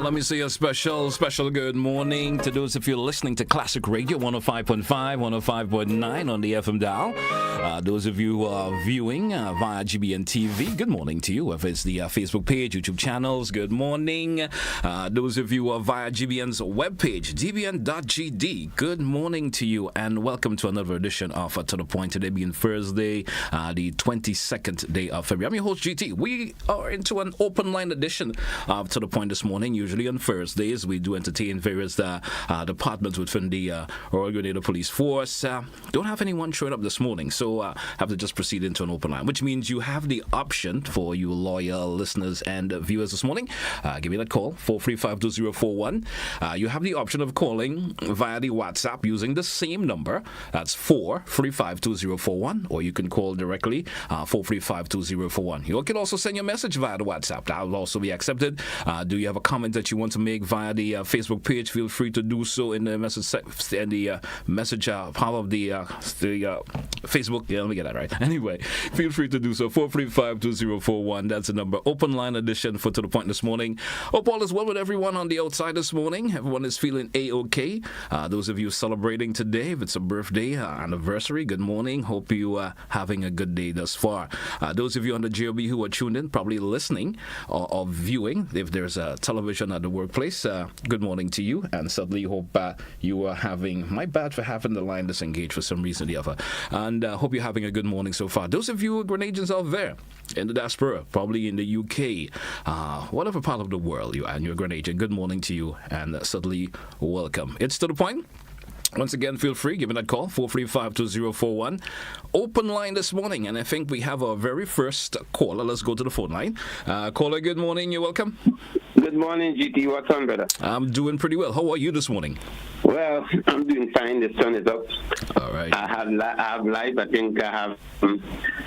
let me say a special good morning to those of you listening to Classic Radio 105.5, 105.9 on the FM dial. Those of you who are viewing via GBN TV, good morning to you. If it's the Facebook page, YouTube channels, good morning. Those of you who are via GBN's webpage, gbn.gd, good morning to you, and welcome to another edition of To The Point, today being Thursday, the 22nd day of February. I'm your host, GT. We are into an open line edition of To The Point this morning. Usually on Thursdays, we do entertain various departments within the Royal Grenada Police Force. Don't have anyone showing up this morning, so have to just proceed into an open line, which means you have the option for you loyal listeners and viewers this morning. Give me that call, 435-2041. You have the option of calling via the WhatsApp using the same number. That's 435-2041, or you can call directly 435-2041. You can also send your message via the WhatsApp. That will also be accepted. Do you have a comment that you want to make via the Facebook page? Feel free to do so in the message part of the Facebook. Yeah, let me get that right. Anyway, feel free to do so. 435-2041. That's the number. Open line edition for To The Point this morning. Hope all is well with everyone on the outside this morning. Everyone is feeling A-OK. Those of you celebrating today, if it's a birthday, anniversary, good morning. Hope you are having a good day thus far. Those of you on the GOB who are tuned in, probably listening or viewing, if there's a television at the workplace, good morning to you, and certainly hope you are having, my bad for having the line disengaged for some reason or the other, and hope you're having a good morning so far. Those of you who are Grenadians out there in the diaspora, probably in the UK, whatever part of the world you are, and you're a Grenadian, good morning to you, and certainly welcome. It's To The Point. Once again, feel free, give me that call, 435-2041. Open line this morning, and I think we have our very first caller. Let's go to the phone line. Caller, good morning, you're welcome. Good morning, GT. What's on, brother? I'm doing pretty well. How are you this morning? Well, I'm doing fine. The sun is up. All right. I have life. I think I have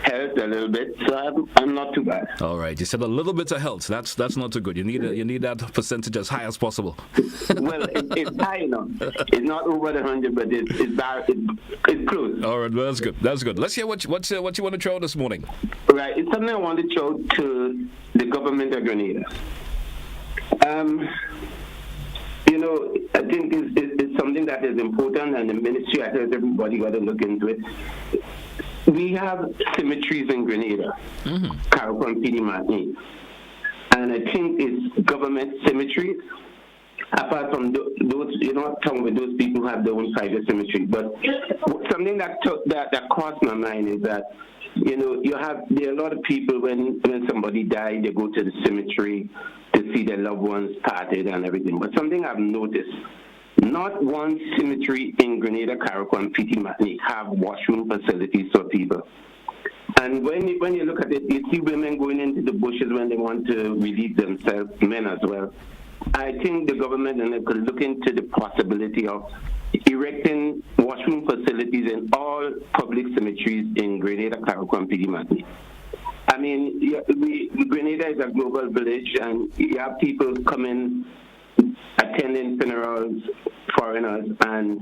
health a little bit, so I'm not too bad. All right. You said a little bit of health. That's not too good. You need that percentage as high as possible. Well, it's high enough. It's not over the 100, but it's close. All right. Well, that's good. That's good. Let's hear what you want to throw this morning. Right. It's something I want to throw to the government of Grenada. I think it's something that is important, and the ministry, I heard everybody got to look into it. We have cemeteries in Grenada, Carriacou, PD, Martinique, and I think it's government cemeteries. Apart from those, you're not talking with those people who have their own private cemetery. But something that crossed my mind is that, there are a lot of people when somebody died, they go to the cemetery to see their loved ones parted and everything. But something I've noticed, not one cemetery in Grenada, Carriacou, and PT Martinique have washroom facilities for people. And when you look at it, you see women going into the bushes when they want to relieve themselves, men as well. I think the government could look into the possibility of erecting washroom facilities in all public cemeteries in Grenada, Carriacou, and PD Martinique. I mean, Grenada is a global village, and you have people coming, attending funerals, foreigners, and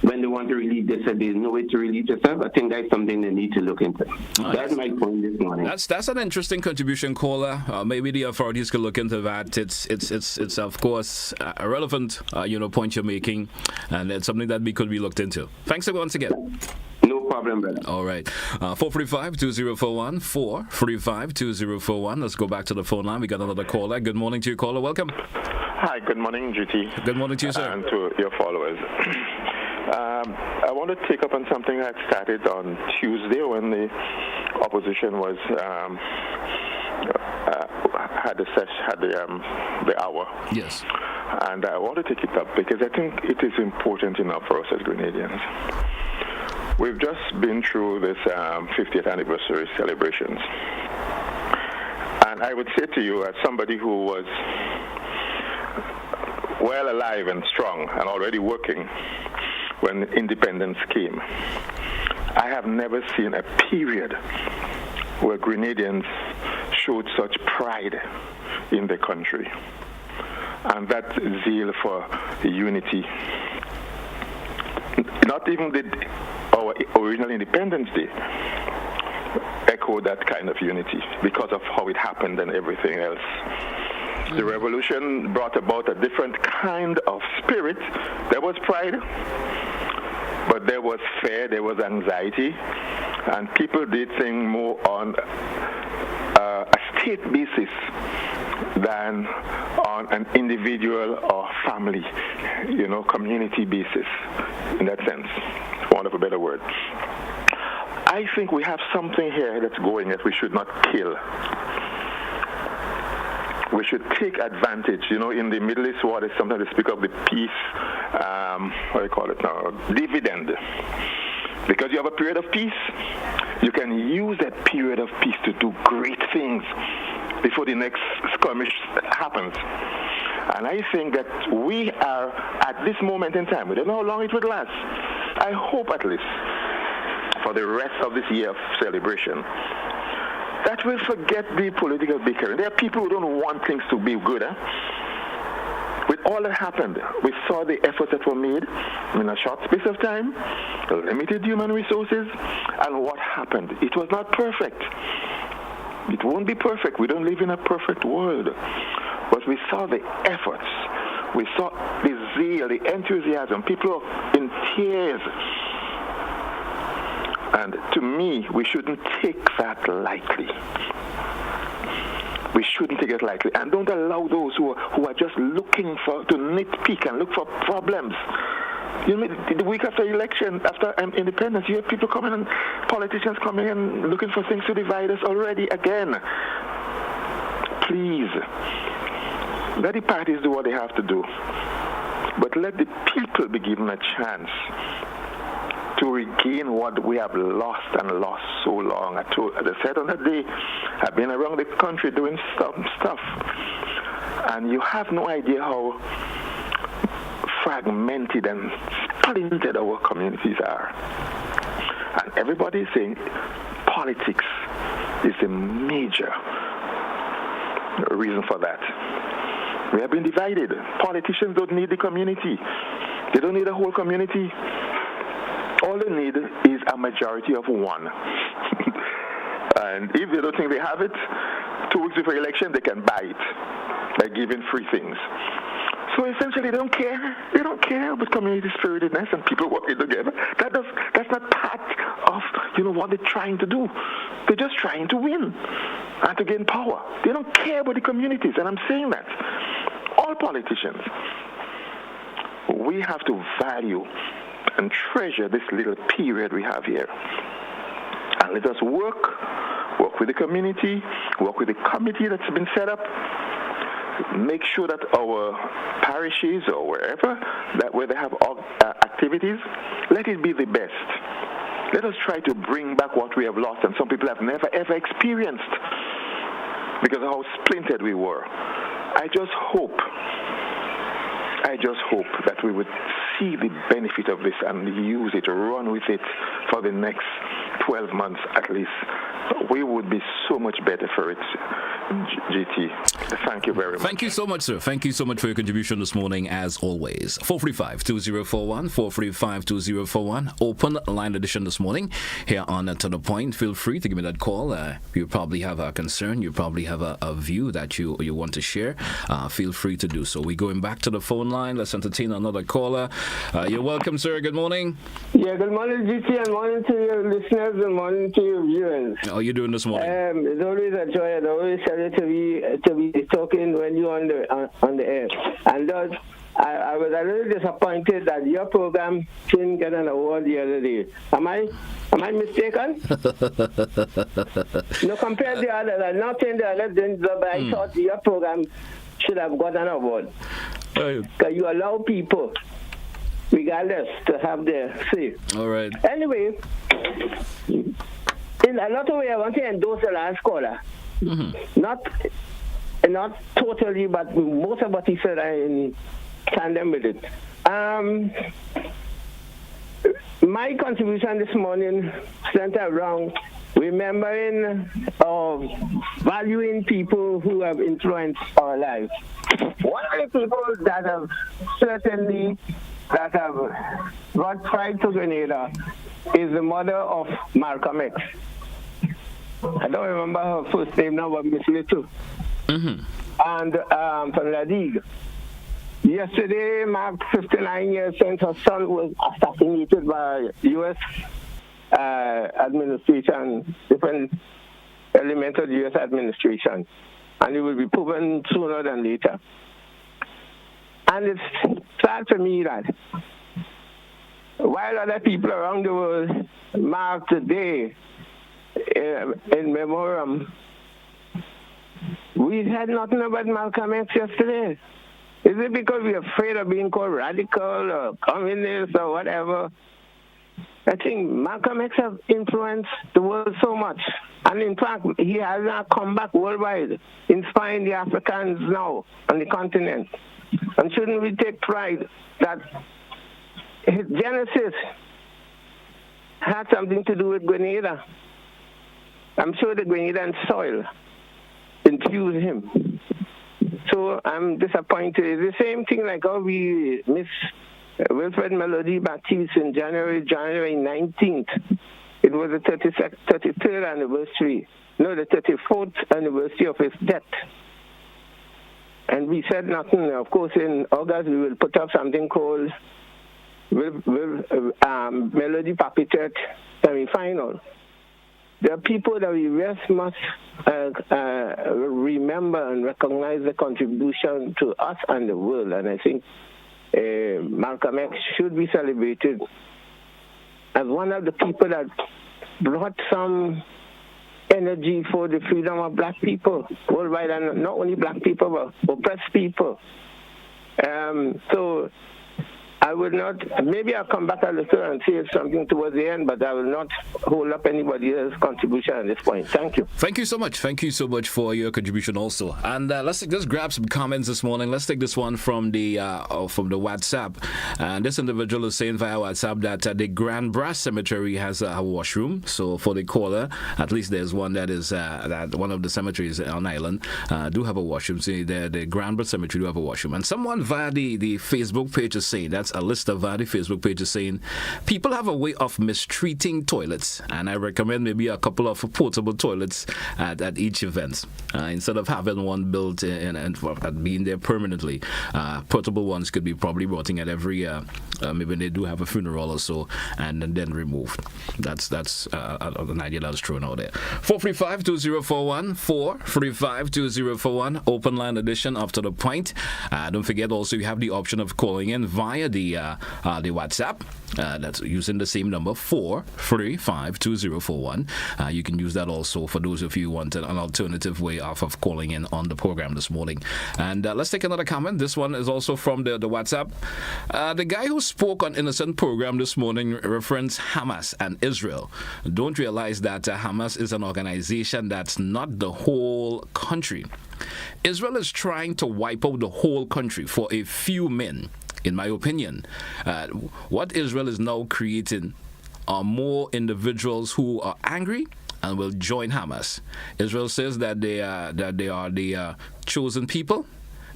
when they want to relieve themselves, there's no way to relieve themselves. I think that's something they need to look into. That's my point this morning. That's an interesting contribution, caller. Maybe the authorities could look into that. It's of course a relevant point you're making, and it's something that could be looked into. Thanks once again. No problem, brother. All right. 435-2041, 435-2041. Let's go back to the phone line. We got another caller. Good morning to you, caller. Welcome. Hi, good morning, GT. Good morning to you, sir. And to your followers. I want to take up on something that started on Tuesday when the opposition was had the hour. Yes. And I want to take it up because I think it is important enough for us as Grenadians. We've just been through this 50th anniversary celebrations. And I would say to you, as somebody who was well alive and strong and already working when independence came, I have never seen a period where Grenadians showed such pride in the country and that zeal for unity. Not even our original Independence Day echoed that kind of unity because of how it happened and everything else. The revolution brought about a different kind of spirit. There was pride, but there was fear, there was anxiety, and people did things more on a state basis than on an individual or family, community basis, in that sense, for want of a better word. I think we have something here that's going that we should not kill. We should take advantage. In the Middle East war, sometimes they speak of the peace, what do you call it now, dividend. Because you have a period of peace, you can use that period of peace to do great things before the next skirmish happens. And I think that we are at this moment in time, we don't know how long it would last. I hope at least for the rest of this year of celebration that we'll forget the political bickering. There are people who don't want things to be good. With all that happened, we saw the efforts that were made in a short space of time, limited human resources, and what happened. It was not perfect. It won't be perfect. We don't live in a perfect world. But we saw the efforts. We saw the zeal, the enthusiasm, people in tears. And to me, we shouldn't take that lightly. We shouldn't take it lightly. And don't allow those who are just looking to nitpick and look for problems. The week after election, after independence, you have people coming and politicians coming and looking for things to divide us already again. Please, let the parties do what they have to do. But let the people be given a chance to regain what we have lost so long. As I said on that day, I've been around the country doing stuff, and you have no idea how fragmented and splintered our communities are. And everybody is saying politics is a major reason for that. We have been divided. Politicians don't need the community. They don't need a whole community. All they need is a majority of one. And if they don't think they have it, 2 weeks before election, they can buy it by giving free things. So essentially, they don't care. They don't care about community spiritedness and people working together. That's not part of what they're trying to do. They're just trying to win and to gain power. They don't care about the communities, and I'm saying that. All politicians, we have to value and treasure this little period we have here. And let us work with the community, work with the committee that's been set up, make sure that our parishes or wherever, where they have activities, let it be the best. Let us try to bring back what we have lost and some people have never ever experienced because of how splintered we were. I just hope that we would see the benefit of this and use it, run with it for the next 12 months at least. We would be so much better for it, GT. Thank you very much. Thank you so much, sir. Thank you so much for your contribution this morning, as always. 435-2041, 435-2041. Open line edition this morning here on To The Point. Feel free to give me that call. You probably have a concern. You probably have a view that you want to share. Feel free to do so. We're going back to the phone line. Let's entertain another caller. You're welcome, sir. Good morning. Yeah, good morning, GT, and morning to your listeners and morning to your viewers. How are you doing this morning? It's always a joy and always excited to be talking when you're on the air. And thus, I was a little disappointed that your program didn't get an award the other day. Am I mistaken? No, compared to the others, I'm not saying the others didn't, but I thought your program should have got an award. Because you allow people, regardless, to have their say. All right. Anyway, in a lot of ways, I want to endorse the last caller. Mm-hmm. Not totally, but most of what he said, I in tandem with it. My contribution this morning centered around remembering or valuing people who have influenced our lives. One of the people that have brought pride to Grenada is the mother of Malcolm X. I don't remember her first name now, but Miss Little. Mm-hmm. and from La Ligue. Yesterday marked 59 years since her son was assassinated by U.S. Administration, different elements of the U.S. administration. And it will be proven sooner than later. And it's sad for me that while other people around the world mark the day in memoriam, we had nothing about Malcolm X yesterday. Is it because we're afraid of being called radical or communist or whatever? I think Malcolm X has influenced the world so much. And in fact, he has now come back worldwide, inspiring the Africans now on the continent. And shouldn't we take pride that his genesis had something to do with Grenada? I'm sure the Grenadian soil infused him. So I'm disappointed. It's the same thing like how we miss Wilfred Melody Baptiste in January 19th. It was the 33rd anniversary, no, the 34th anniversary of his death. And we said nothing. Of course, in August, we will put up something called Melody Papitet semi-final. There are people that we just must remember and recognize the contribution to us and the world. And I think Malcolm X should be celebrated as one of the people that brought some energy for the freedom of black people worldwide, and not only black people, but oppressed people. So I will not, maybe I'll come back a little and say something towards the end, but I will not hold up anybody else's contribution at this point. Thank you. Thank you so much. Thank you so much for your contribution also. And let's just grab some comments this morning. Let's take this one from the WhatsApp. And this individual is saying via WhatsApp that the Grand Brass Cemetery has a washroom. So for the caller, at least there's one that is that one of the cemeteries on island do have a washroom. So the Grand Brass Cemetery do have a washroom. And someone via the Facebook page is saying, that's a list of the Facebook page is saying, people have a way of mistreating toilets, and I recommend maybe a couple of portable toilets at each event instead of having one built and being there permanently. Portable ones could be probably brought in at every maybe they do have a funeral or so, and then removed. That's an idea that was thrown out there. 435-2041, 435-2041, open line edition up to the point. Don't forget also you have the option of calling in via the WhatsApp. That's using the same number, 435-2041. You can use that also for those of you who want an alternative way of calling in on the program this morning. And let's take another comment. This one is also from the WhatsApp. The guy who spoke on Innocent program this morning referenced Hamas and Israel. Don't realize that Hamas is an organization that's not the whole country. Israel is trying to wipe out the whole country for a few men. In my opinion, what Israel is now creating are more individuals who are angry and will join Hamas. Israel says that they are the chosen people,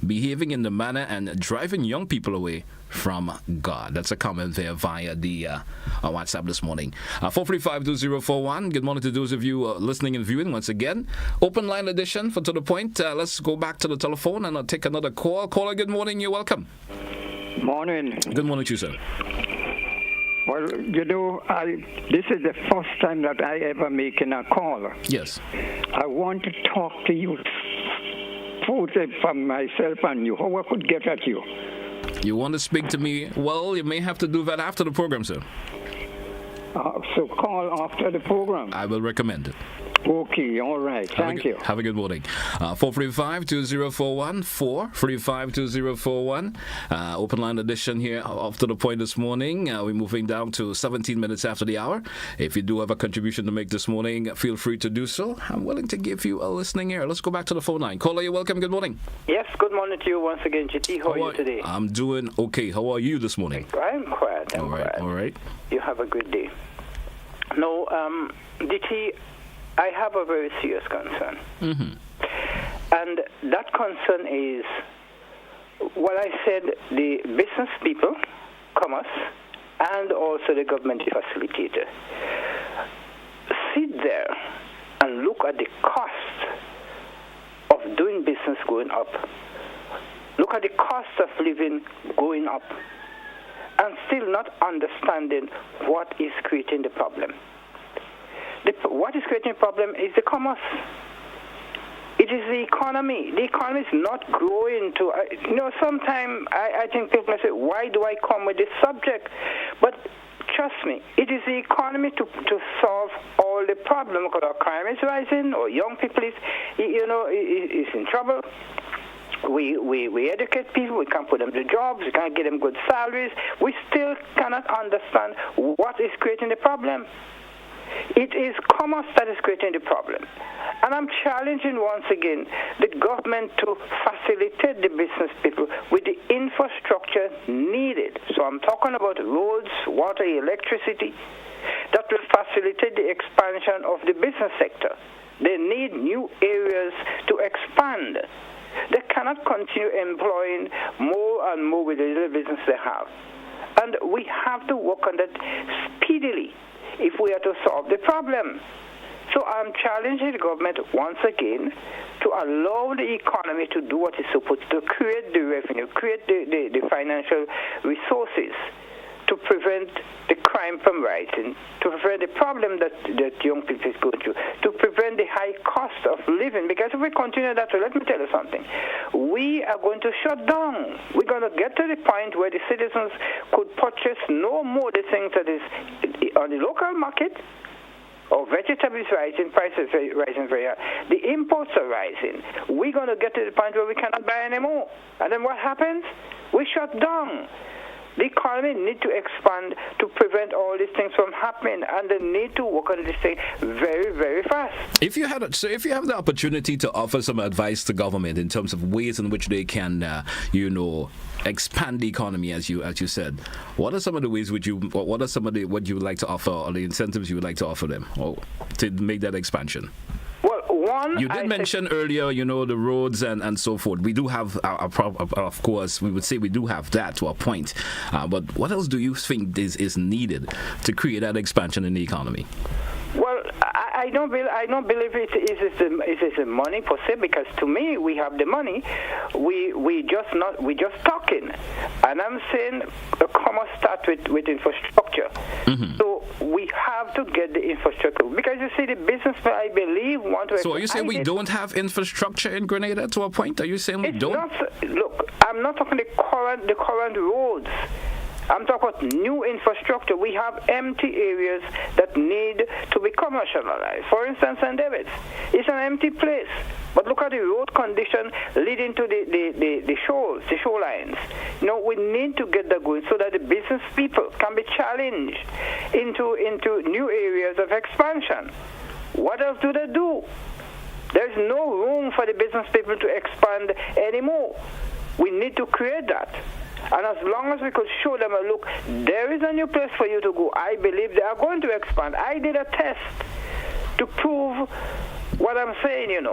behaving in the manner and driving young people away from God. That's a comment there via the WhatsApp this morning. 435-2041. Good morning to those of you listening and viewing once again. Open line edition for To The Point. Let's go back to the telephone and I'll take another call. Caller, good morning. You're welcome. Morning. Good morning to you, sir. Well, you know, this is the first time that I ever making a call. Yes. I want to talk to you, both from myself and you, how I could get at you. You want to speak to me? Well, you may have to do that after the program, sir. So call after the program. I will recommend it. Okay, all right. Thank you. Have a good morning. 435-2041, 435-2041. Open line edition here up to the point this morning. We're moving down to 17 minutes after the hour. If you do have a contribution to make this morning, feel free to do so. I'm willing to give you a listening ear. Let's go back to the phone line. Caller, you're welcome. Good morning. Yes, good morning to you once again, GT. How are you today? I'm doing okay. How are you this morning? I'm quiet. All right. You have a good day. No, DT, I have a very serious concern. Mm-hmm. And that concern is what I said, the business people, commerce, and also the government facilitator. Sit there and look at the cost of of doing business going up. Look at the cost of living going up, and still not understanding what is creating the problem. What is creating the problem is the commerce. It is the economy. The economy is not growing to, sometimes I think people say, why do I come with this subject? But trust me, it is the economy to solve all the problems. Because our crime is rising, or young people is in trouble. We educate people, we can't put them to jobs, we can't get them good salaries. We still cannot understand what is creating the problem. It is commerce that is creating the problem. And I'm challenging once again the government to facilitate the business people with the infrastructure needed. So I'm talking about roads, water, electricity, that will facilitate the expansion of the business sector. They need new areas to expand. They cannot continue employing more and more with the little business they have. And we have to work on that speedily if we are to solve the problem. So I'm challenging the government once again to allow the economy to do what it's supposed to, create the revenue, create the financial resources to prevent the crime from rising, to prevent the problem that young people is going through, to prevent the high cost of living. Because if we continue that way, let me tell you something. We are going to shut down. We're going to get to the point where the citizens could purchase no more the things that is on the local market, or vegetables rising, prices rising very high. The imports are rising. We're going to get to the point where we cannot buy anymore. And then what happens? We shut down. The economy need to expand to prevent all these things from happening, and they need to work on this thing very, very fast. If you have the opportunity to offer some advice to government in terms of ways in which they can, expand the economy, as you said, what are some of the ways what you would like to offer, or the incentives you would like to offer them, or to make that expansion? You did mention earlier, the roads and so forth. We do have, of course, we would say we do have that to a point. But what else do you think is needed to create that expansion in the economy? Well, I don't believe it is the money per se, because to me we have the money. We just talking, and I'm saying the commerce start with infrastructure. Mm-hmm. So we have to get the infrastructure, because you see the business, I believe, want to. So are you saying we don't have infrastructure in Grenada to a point? Are you saying we don't? Look, I'm not talking the current roads. I'm talking about new infrastructure. We have empty areas that need to be commercialized. For instance, St. David's, it's an empty place. But look at the road condition leading to the shores, the shorelines. We need to get that going so that the business people can be challenged into new areas of expansion. What else do they do? There's no room for the business people to expand anymore. We need to create that. And as long as we could show them, look, there is a new place for you to go, I believe they are going to expand. I did a test to prove what I'm saying,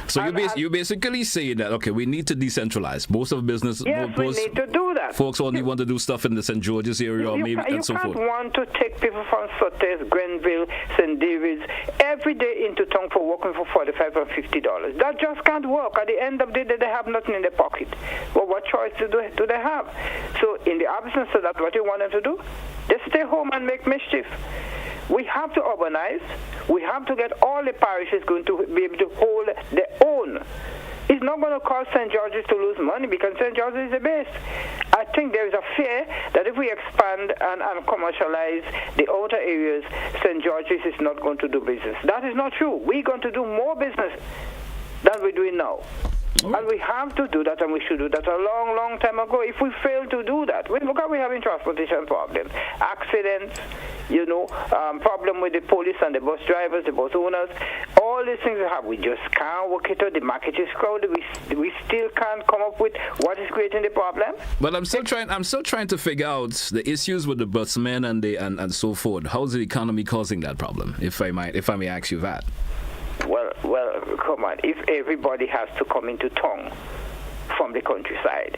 So you're basically saying that, okay, we need to decentralize. Most of business, yes, we need to do that. Folks only want to do stuff in the St. George's area, or maybe and so forth. You can't want to take people from Sotes, Grenville, St. David's every day into town for working for $45 or $50. That just can't work. At the end of the day, they have nothing in their pocket. Well, what choice do they have? So in the absence of that, what you want them to do? They stay home and make mischief. We have to urbanize. We have to get all the parishes going to be able to hold their own. It's not going to cost St. George's to lose money, because St. George's is the best. I think there is a fear that if we expand and commercialize the outer areas, St. George's is not going to do business. That is not true. We're going to do more business than we're doing now. And we have to do that, and we should do that a long, long time ago. If we fail to do that, look at we're having transportation problems, accidents, problem with the police and the bus drivers, the bus owners, all these things we have. We just can't work it out. The market is crowded. We still can't come up with what is creating the problem. But I'm still trying to figure out the issues with the busmen and so forth. How's the economy causing that problem? If I may ask you that. Well, come on. If everybody has to come into town from the countryside,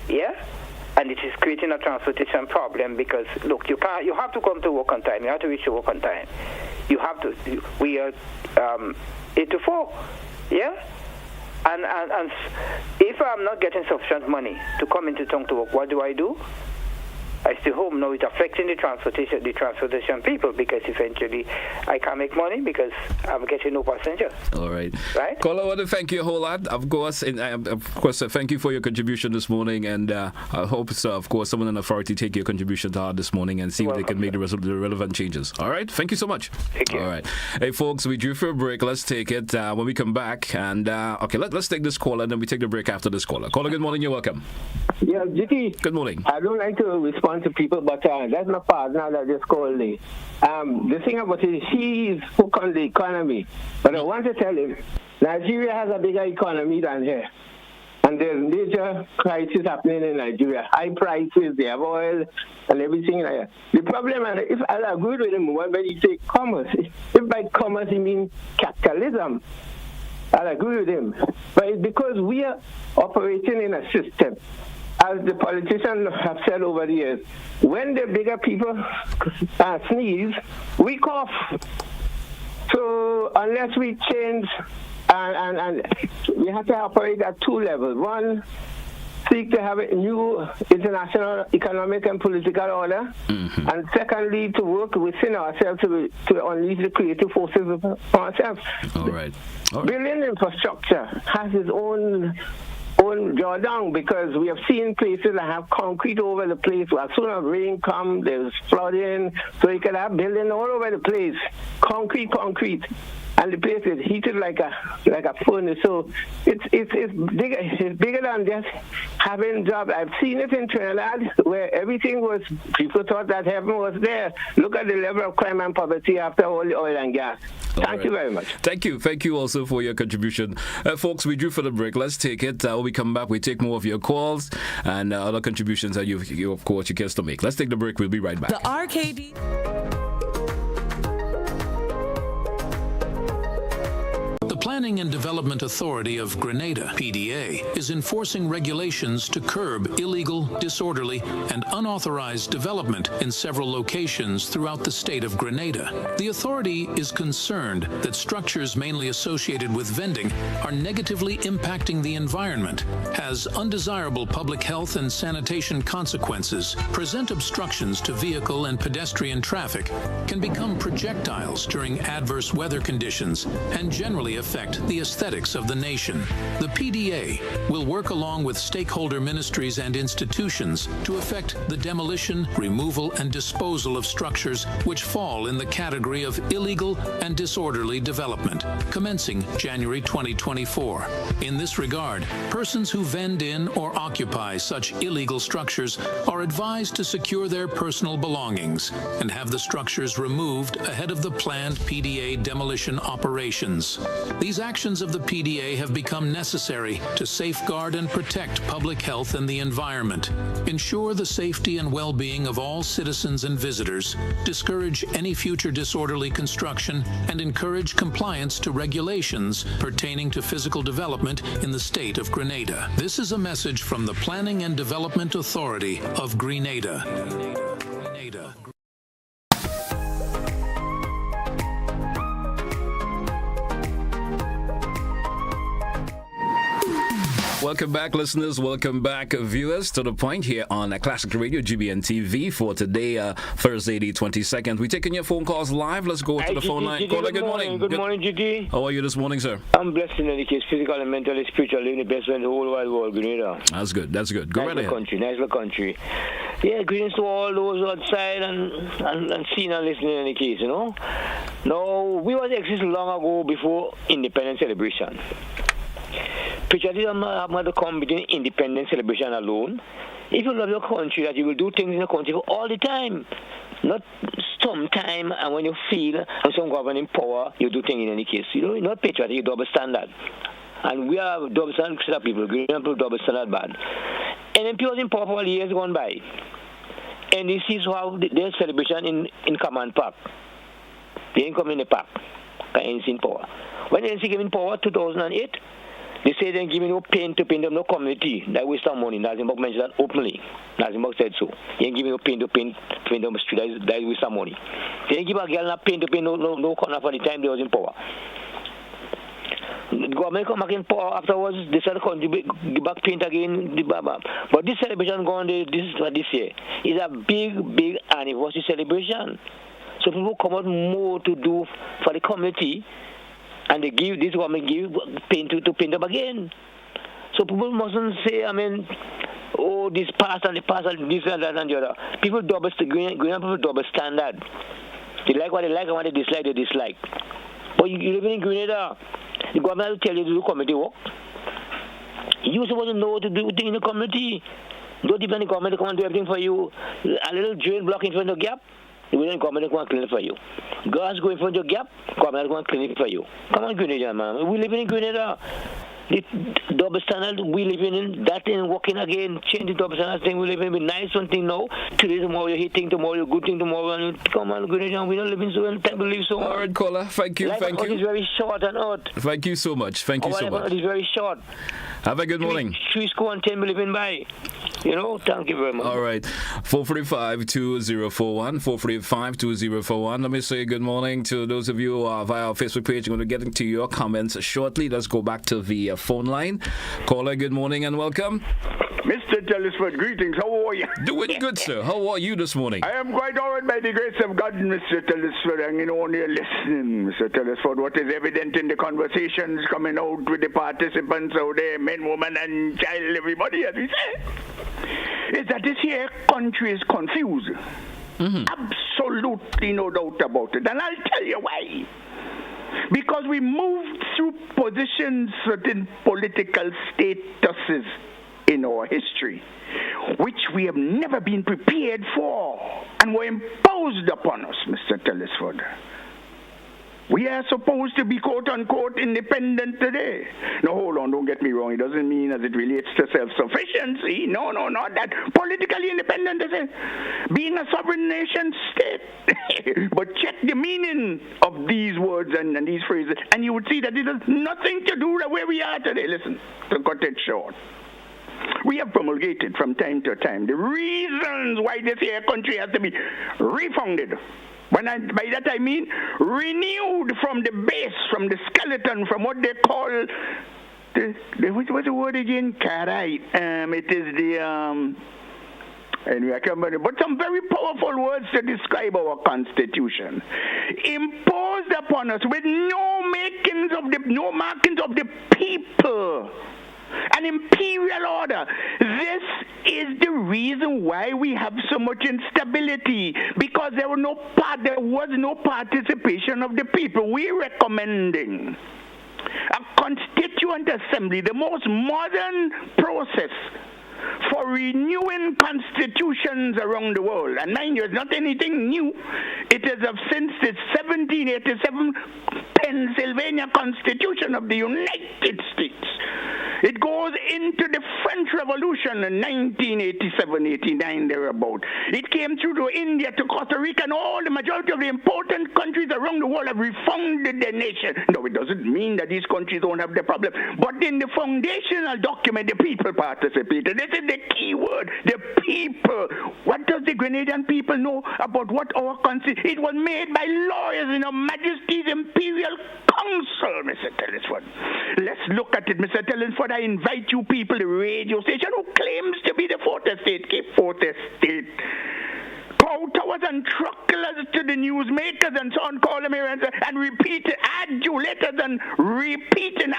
yeah, and it is creating a transportation problem, because look, you have to come to work on time. You have to reach to work on time. You have to. We are 8 to 4, yeah. And if I'm not getting sufficient money to come into town to work, what do? I stay home. Now it's affecting the transportation people, because eventually I can't make money because I'm getting no passenger. All right. Right? Caller, I want to thank you a whole lot. Of course, thank you for your contribution this morning, and I hope, of course, someone in authority take your contribution to heart this morning and see if they can make the relevant changes. All right? Thank you so much. Thank you. All right. Hey, folks, we drew for a break. Let's take it when we come back. And, let's take this caller, and then we take the break after this caller. Caller, good morning. You're welcome. Yeah, GT. Good morning. I don't like to respond to people, but that's my partner that just called me. The thing about it, he's hooked on the economy. But I want to tell him, Nigeria has a bigger economy than here. And there's major crisis happening in Nigeria. High prices, they have oil and everything like that. The problem, and if I agree with him when he say commerce, if by commerce he means capitalism, I'll agree with him. But it's because we are operating in a system. As the politicians have said over the years, when the bigger people sneeze, we cough. So unless we change, and we have to operate at two levels. One, seek to have a new international economic and political order, and secondly, to work within ourselves to unleash the creative forces of ourselves. All right. Building infrastructure has its own drawdown, because we have seen places that have concrete over the place. As soon as rain comes, there's flooding, so you can have building all over the place, concrete, and the place is heated like a furnace. So it's bigger than just having jobs. I've seen it in Trinidad, where everything was, people thought that heaven was there. Look at the level of crime and poverty after all the oil and gas. Thank you very much. Thank you also for your contribution. Folks, we drew for the break. Let's take it. When we come back, we take more of your calls and other contributions that you of course, you can still make. Let's take the break. We'll be right back. The RKD. Planning and Development Authority of Grenada, PDA, is enforcing regulations to curb illegal, disorderly, and unauthorized development in several locations throughout the state of Grenada. The authority is concerned that structures mainly associated with vending are negatively impacting the environment, has undesirable public health and sanitation consequences, present obstructions to vehicle and pedestrian traffic, can become projectiles during adverse weather conditions, and generally affect the aesthetics of the nation. The PDA will work along with stakeholder ministries and institutions to effect the demolition, removal, and disposal of structures which fall in the category of illegal and disorderly development, commencing January 2024. In this regard, persons who vend in or occupy such illegal structures are advised to secure their personal belongings and have the structures removed ahead of the planned PDA demolition operations. These actions of the PDA have become necessary to safeguard and protect public health and the environment, ensure the safety and well-being of all citizens and visitors, discourage any future disorderly construction, and encourage compliance to regulations pertaining to physical development in the state of Grenada. This is a message from the Planning and Development Authority of Grenada. Welcome back, listeners. Welcome back, viewers, to The Point here on Classic Radio, GBN TV, for today, Thursday, the 22nd. We're taking your phone calls live. Let's go to the phone line. Caller, good morning. Good morning, GT. How are you this morning, sir? I'm blessed in any case, physically and mentally, spiritually, in the best way in the whole wide world, Grenada. That's good. Go right ahead. Nice little country. Yeah, greetings to all those outside and seeing and listening in any case, you know. Now, we was exist long ago before independence celebration. Patriotism have to come between independence celebration alone. If you love your country, that you will do things in the country for all the time, not sometime and when you feel and some governing power, you do things in any case. You know, you're not patriotic, you double standard. And we are double standard people, people double standard bad. NMP was in power for years gone by. And this is how their celebration in Command Park. They didn't come in the park, ANC in power. When ANC came in power, 2008, they say they're giving no pain to paint them, no community. That waste of money. Nazimbok mentioned that openly. Nazimbok said so. They ain't giving no pain to paint them street. That is waste of money. They didn't give a girl no pain to paint no corner for the time they was in power. The government come back in power afterwards. They start to give back paint again. But this celebration going this year is a big anniversary celebration. So people come out more to do for the community, and they give this government give paint to paint up again. So people mustn't say, oh, this past and the past and this and that and the other. People people double standard. They like what they like and what they dislike. But you live in Grenada, the government will tell you to do community work. You're supposed to know what to do in the community. Don't depend on the government to come and do everything for you. A little drain block in front of the gap, the government is going to clean it for you. Gas go in front of the gap, government is going to clean it for you. Come on, Grenada, man. We live in Grenada. The double standard we live in, that ain't working again. Change the double standard thing we live in. Be nice one thing now. Today, tomorrow, you're hitting tomorrow, you're good thing tomorrow. And come on, good we don't live in so time to live so. All right, caller. Thank you. Life Thank you. Is very short and odd. Thank you so much. Thank you so much. It's very short. Have a good morning. 3 score and 10 we living by. Thank you very much. All right. 435-2041. 435-2041. Let me say good morning to those of you via our Facebook page. I'm going to get into your comments shortly. Let's go back to the phone line. Caller, good morning and welcome. Mr. Telesford, greetings. How are you? Doing good, sir. How are you this morning? I am quite all right by the grace of God, Mr. Telesford. Hanging on here listening, Mr. Telesford. What is evident in the conversations coming out with the participants out there, men, women, and child, everybody, as we say, is that this here country is confused. Mm-hmm. Absolutely no doubt about it. And I'll tell you why. Because we moved through positions, certain political statuses in our history, which we have never been prepared for and were imposed upon us, Mr. Telesford. We are supposed to be quote-unquote independent today. Now, hold on, don't get me wrong. It doesn't mean as it relates to self-sufficiency. No, not that. Politically independent is it? Being a sovereign nation state. But check the meaning of these words and these phrases, and you would see that it has nothing to do with where we are today. Listen, to cut it short. We have promulgated from time to time the reasons why this here country has to be refounded. By that I mean renewed from the base, from the skeleton, from what they call what's the word again? Carai. It is the anyway, I can't remember, but some very powerful words to describe our Constitution, imposed upon us with no markings of the people. An imperial order. This is the reason why we have so much instability, because there was no participation of the people. We're recommending a constituent assembly, the most modern process for renewing constitutions around the world. And mind you, it's not anything new. It is since the 1787 Pennsylvania Constitution of the United States. It goes into the French Revolution in 1987-89 thereabout. It came through to India, to Costa Rica, and all the majority of the important countries around the world have refounded their nation. No, it doesn't mean that these countries don't have the problem. But in the foundational document, the people participated. This is the key word, the people. What does the Grenadian people know about what our Constitution? It was made by lawyers in Her Majesty's Imperial Council, Mr. Telesford. Let's look at it, Mr. Telesford. I invite you people, the radio station who claims to be the fourth estate, keep fourth estate. Towers and trucklers to the newsmakers and so on, call them here and repeat it, adulators and repeating,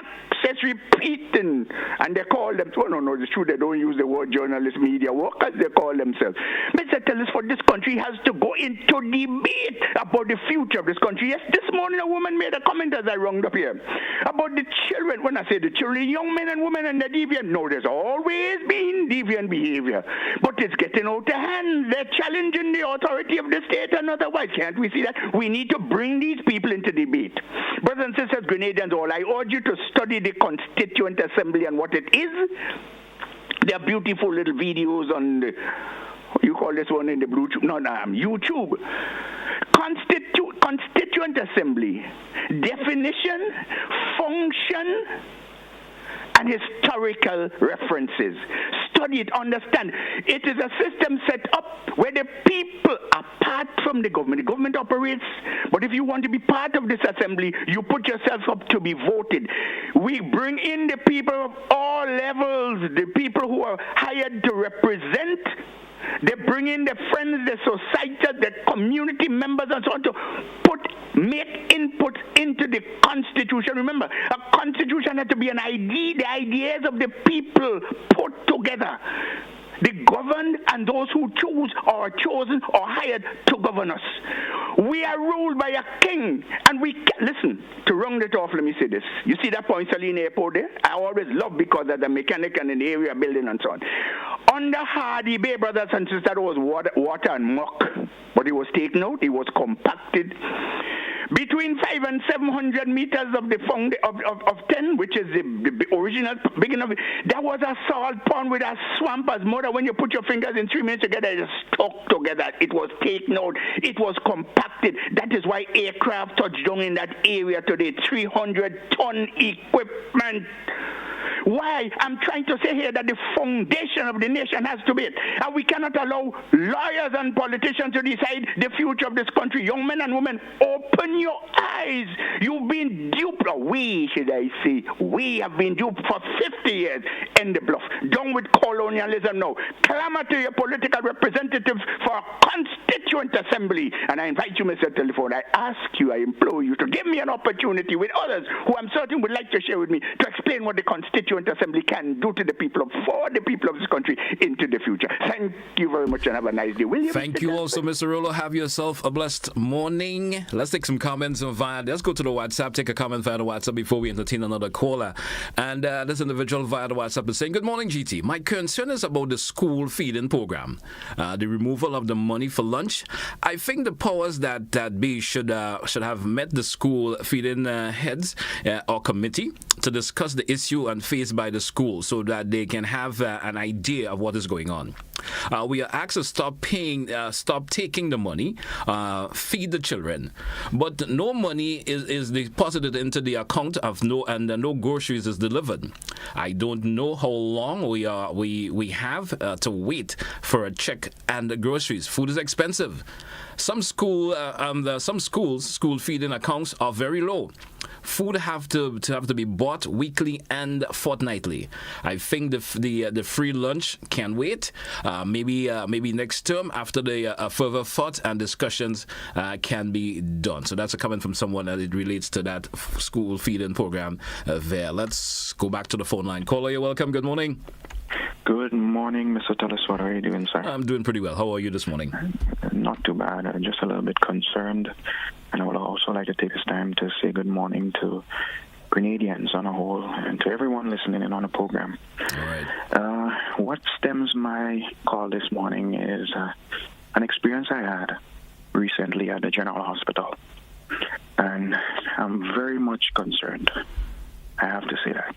repeating. And they call them, oh no, it's true, they don't use the word journalist, media workers, they call themselves. Mr. Telesford, this country has to go into debate about the future of this country. Yes, this morning a woman made a comment as I round up here about the children. When I say the children, young men and women and the deviant, no, there's always been deviant behavior. But it's getting out of hand. They're challenging the authority of the state and otherwise. Can't we see that? We need to bring these people into debate. Brothers and sisters, Grenadians all, I urge you to study the Constituent Assembly and what it is. There are beautiful little videos on the, you call this one in the Bluetooth? No, YouTube. Constituent Assembly. Definition, function, and historical references. study it, understand. It is a system set up where the people, apart from the government operates, but if you want to be part of this assembly, you put yourself up to be voted. We bring in the people of all levels, the people who are hired to represent. They bring in the friends, the society, the community members, and so on to make input into the Constitution. Remember, a Constitution had to be an idea, the ideas of the people put together. The governed and those who choose or are chosen or hired to govern us. We are ruled by a king, and we can, listen, to round it off, let me say this. You see that Point Saline Airport there? I always love because of the mechanic and in the area building and so on. Under Hardy Bay, brothers and sisters, that was water and muck. But it was taken out, it was compacted. Between 500 and 700 meters of the of 10, which is the original beginning of it, there was a salt pond with a swamp as more than when you put your fingers in 3 minutes together, it just stuck together. It was taken out. It was compacted. That is why aircraft touched down in that area today. 300-ton equipment. Why? I'm trying to say here that the foundation of the nation has to be it. And we cannot allow lawyers and politicians to decide the future of this country. Young men and women, open your eyes. You've been duped, or we, should I say, we have been duped for 50 years in the bluff. Done with colonialism now. Clamor to your political representatives for a constituent assembly. And I invite you, Mr. Telesford, I ask you, I implore you to give me an opportunity with others who I'm certain would like to share with me to explain what the Constituent Assembly can do to the people for the people of this country into the future. Thank you very much and have a nice day. William, thank you also, Mr. Rolo. Have yourself a blessed morning. Let's take some comments via. Let's go to the WhatsApp. Take a comment via the WhatsApp before we entertain another caller. And this individual via the WhatsApp is saying, "Good morning, GT. My concern is about the school feeding program, the removal of the money for lunch. I think the powers that be should have met the school feeding heads or committee to discuss the issue and faced by the school so that they can have an idea of what is going on. We are asked to stop taking the money, feed the children, but no money is deposited into the account of no groceries is delivered. I don't know how long we have to wait for a check and the groceries. Food is expensive. Some schools school feeding accounts are very low. Food have to be bought weekly and fortnightly. I think the free lunch can wait. Maybe next term after the further thought and discussions can be done. So that's a comment from someone that it relates to that school feeding program there. Let's go back to the phone line. Caller, you're welcome. Good morning. Good morning, Mr. Telesford. How are you doing, sir? I'm doing pretty well. How are you this morning? Not too bad. I'm just a little bit concerned. And I would also like to take this time to say good morning to Grenadians on a whole and to everyone listening in on the program. All right. What stems my call this morning is an experience I had recently at the General Hospital. And I'm very much concerned. I have to say that.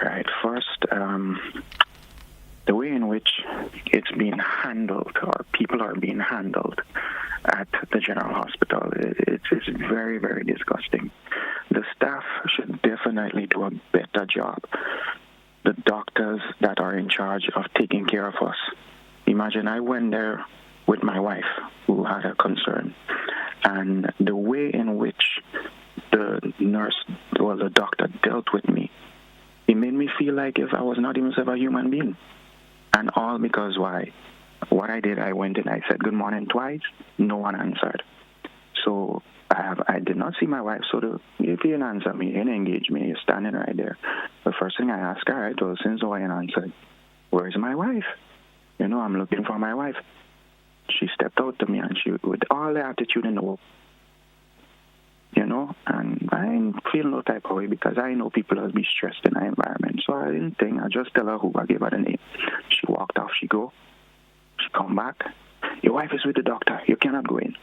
Right. First, the way in which it's being handled or people are being handled at the General Hospital, it's very, very disgusting. The staff should definitely do a better job. The doctors that are in charge of taking care of us. Imagine I went there with my wife who had a concern, and the way in which the nurse or the doctor dealt with me, it made me feel like if I was not even a human being. And all because why? What I did, I went in, I said good morning twice, no one answered. So I did not see my wife, so if you didn't answer me, you didn't engage me, you're standing right there. The first thing I asked her, I told her, since I answered, where's my wife? I'm looking for my wife. She stepped out to me and she, with all the attitude in the world, and I didn't feel no type of way because I know people will be stressed in our environment. So I didn't think, I just tell her who, I gave her the name. She walked off, she go. She come back. Your wife is with the doctor. You cannot go in.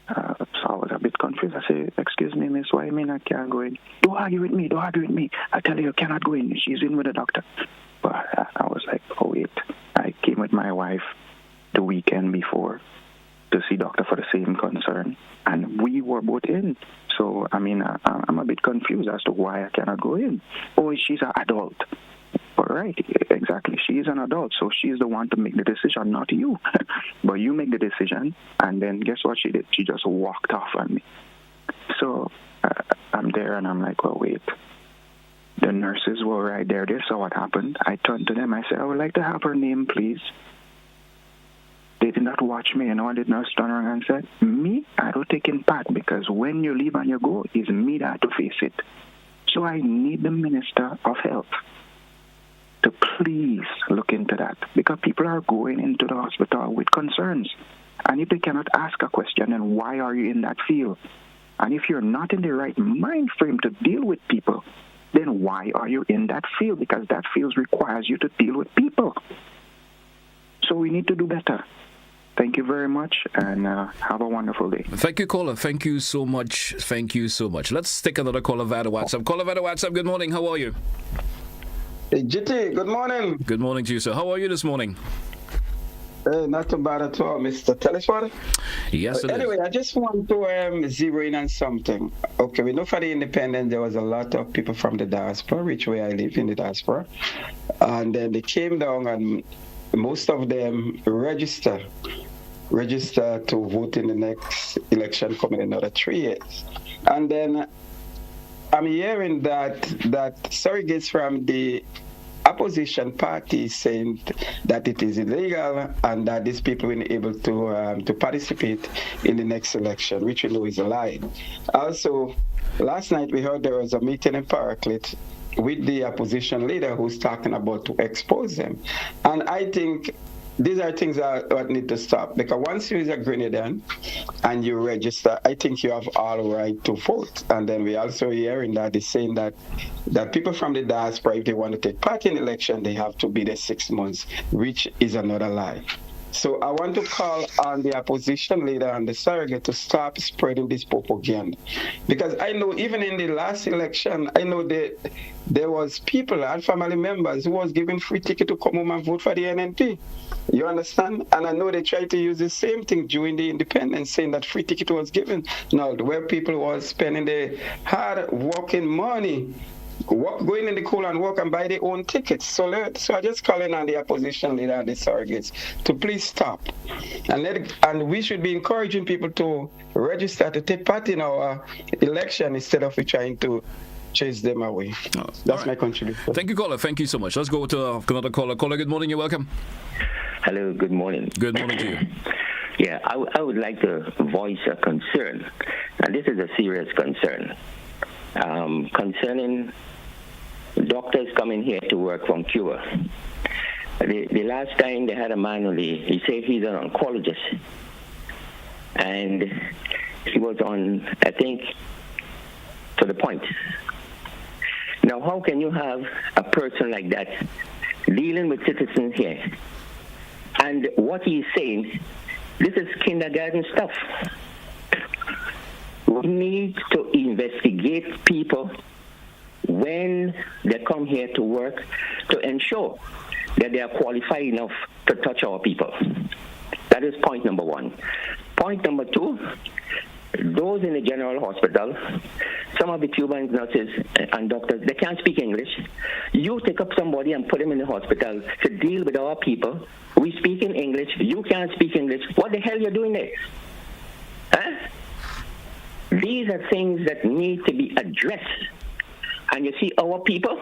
So I was a bit confused. I said, excuse me, miss, why you mean I can't go in? Don't argue with me. I tell you cannot go in. She's in with the doctor. But I was like, oh, wait. I came with my wife the weekend before to see doctor for the same concern. And we were both in. So, I'm a bit confused as to why I cannot go in. Oh, she's an adult. But right, exactly. She is an adult, so she's the one to make the decision, not you. But you make the decision, and then guess what she did? She just walked off on me. So I'm there, and I'm like, well, wait. The nurses were right there. They saw what happened. I turned to them. I said, I would like to have her name, please. They did not watch me. And the nurse turned around and said, me? I don't take in part, because when you leave and you go, it's me that have to face it. So I need the Minister of Health to please look into that, because people are going into the hospital with concerns. And if they cannot ask a question, then why are you in that field? And if you're not in the right mind frame to deal with people, then why are you in that field? Because that field requires you to deal with people. So we need to do better. Thank you very much, and have a wonderful day. Thank you, caller. Thank you so much. Thank you so much. Let's take another caller via the WhatsApp. Caller via the WhatsApp, good morning. How are you? Hey, GT, good morning. Good morning to you, sir. How are you this morning? Not too bad at all, Mr. Telesford. Yes, it anyway, I just want to zero in on something. Okay, we know for the independence, there was a lot of people from the diaspora, which way I live in the diaspora. And then they came down, and most of them register to vote in the next election coming in another 3 years. And then I'm hearing that surrogates from the opposition party saying that it is illegal and that these people will be able to participate in the next election, which we know is a lie. Also, last night we heard there was a meeting in Paraclete with the opposition leader who's talking about to expose them. And I think these are things that need to stop, because once you is a Grenadian and you register, I think you have all right to vote. And then we also hearing that they're saying that people from the diaspora, if they want to take part in the election, they have to be there 6 months, which is another lie. So I want to call on the opposition leader and the surrogate to stop spreading this propaganda. Because I know even in the last election, I know that there was people and family members who was given free ticket to come home and vote for the NNP. You understand? And I know they tried to use the same thing during the independence, saying that free ticket was given. Now, where people was spending their hard working money, going in the cold and work and buy their own tickets. So I just calling on the opposition leader and the surrogates to please stop. And we should be encouraging people to register to take part in our election instead of trying to chase them away. That's my contribution. Thank you, caller. Thank you so much. Let's go to another caller. Caller, good morning. You're welcome. Hello, good morning. Good morning to you. Yeah, I would like to voice a concern, and this is a serious concern, concerning doctors coming here to work from Cuba. The last time they had a man he said he's an oncologist, and he was on, I think, to the point. Now, how can you have a person like that dealing with citizens here? And what he's saying, this is kindergarten stuff. We need to investigate people when they come here to work to ensure that they are qualified enough to touch our people. That is point number one. Point number two, those in the general hospital, some of the Cuban nurses and doctors, they can't speak English. You take up somebody and put them in the hospital to deal with our people. We speak in English. You can't speak English. What the hell are you doing there? Huh? These are things that need to be addressed. And you see, our people,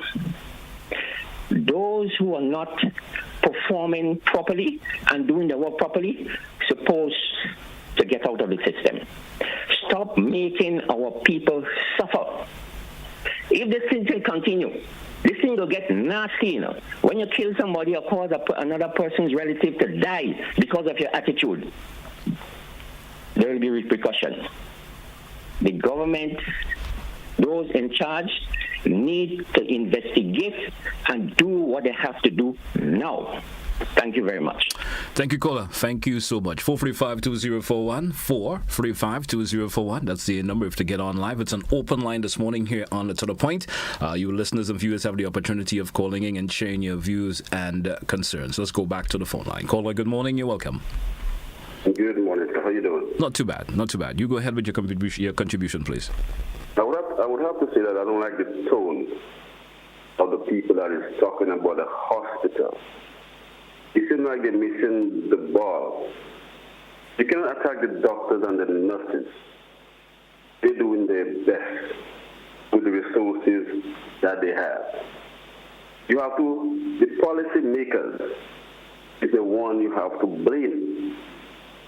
those who are not performing properly and doing their work properly, supposed to get out of the system. Stop making our people suffer. If this thing will continue, this thing will get nasty, you know. When you kill somebody or cause another person's relative to die because of your attitude, there will be repercussions. The government, those in charge, need to investigate and do what they have to do now. Thank you very much. Thank you, caller. Thank you so much. 435-2041, 435-2041. That's the number to get on live. It's an open line this morning here on To The Point. You listeners and viewers have the opportunity of calling in and sharing your views and concerns. Let's go back to the phone line. Caller, good morning. You're welcome. Good morning. How are you doing? Not too bad. Not too bad. You go ahead with your contribution, please. I would have to say that I don't like the tone of the people that is talking about the hospital. It seems like they're missing the ball. You cannot attack the doctors and the nurses. They're doing their best with the resources that they have. You have to, the policy makers is the one you have to blame,